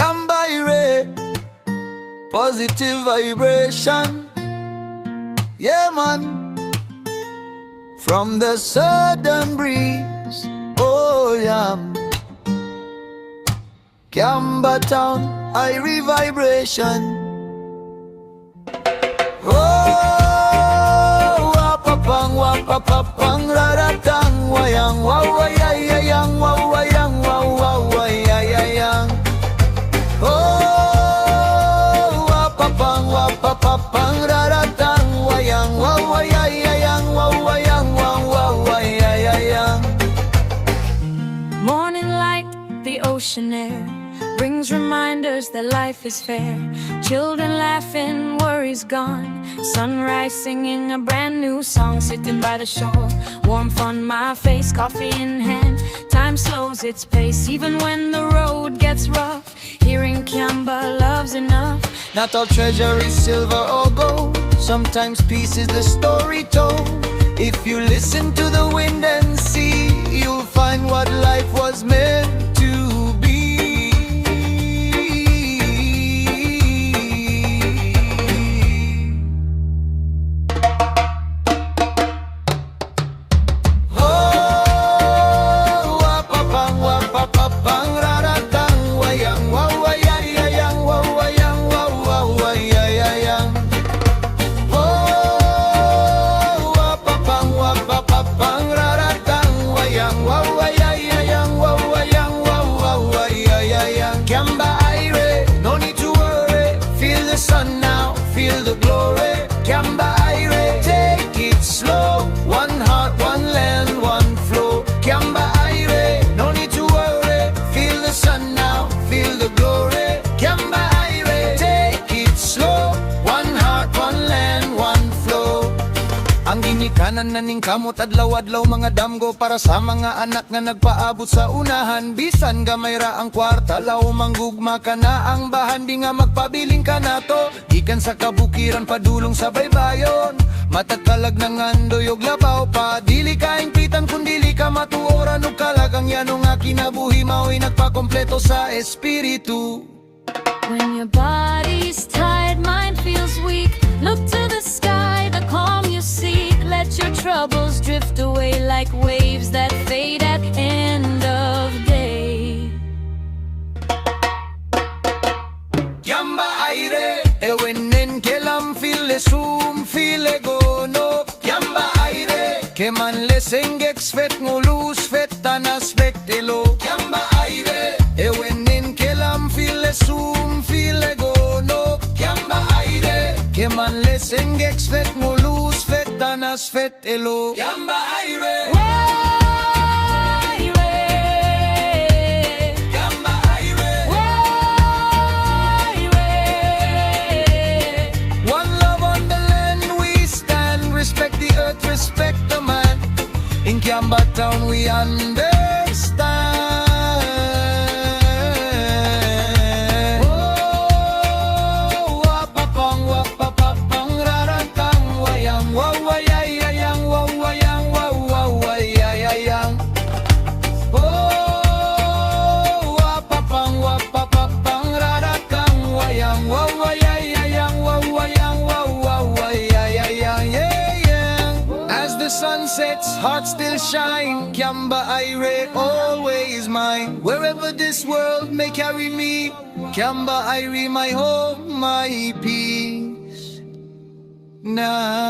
Kiamba Irie, positive vibration. Yeah, man. From the southern breeze, oh yeah. Kiamba town, Irie vibration. Oh, wapapang, raratang, wayang, wawayayayang, wawayang, wawawayayayang. Oh, wapapang, raratang, wayang, wawayayayang, wawayang, wawawayayayang. Morning light, the ocean air brings reminders that life is fair. Children laughing, worries gone. Sunrise singing a brand new song. Sitting by the shore, warmth on my face, coffee in hand. Time slows its pace, even when the road gets rough. Hearing Kiamba, love's enough. Not all treasure is silver or gold. Sometimes peace is the story told. If you listen to the wind and sea, you'll find what life was meant to be. Kiamba Irie, no need to worry. Feel the sun now, feel the glory. Kiamba Irie, take it slow. One heart, one land, one flow. Kiamba Irie, no need to worry. Feel the sun now, feel the glory. Kiamba Irie, take it slow. One heart, one land, one flow. Ang ginikanan na ning kamot adlaw-adlaw mga damgo para sa mga anak nga nagpaabot sa unahan. Bisan gamay ra ang kwarta, law manggugma ka na ang bahan. Di nga magpabiling ka na to, gikan sa kabukiran padulong sa baybayon. Matagkalag ng andoy og labaw pa, dili ka ingpitan kung dili ka matuoran og kalagang yano nga kinabuhi mao'y nagpakompleto sa espiritu. When your body's tired, mind feels weak, look to the sky, the calm you seek. Let your troubles drift away like waves that fade at end of day. Kiamba Irie, ewenen kelam file sum file gono. Kiamba Irie, keman lesengeks fet ngulus fet tanas vektelo. Kiamba Irie, ewenen kelam file sum file gono. Kiamba Irie, keman lesengeks fet ngulus fet tanas fet elo. Kiamba Irie. Respect the man. In Kiamba town we understand. Oh, wapapang, raratang, wayang, wawayayayang, wawayang, wawawayayayang. Oh, wapapang, raratang, wayang, wawayayayang, wawayang, wawawayayayang. As the sun sets, hearts still shine. Kiamba Irie, always mine. Wherever this world may carry me, Kiamba Irie, my home, my peace. Now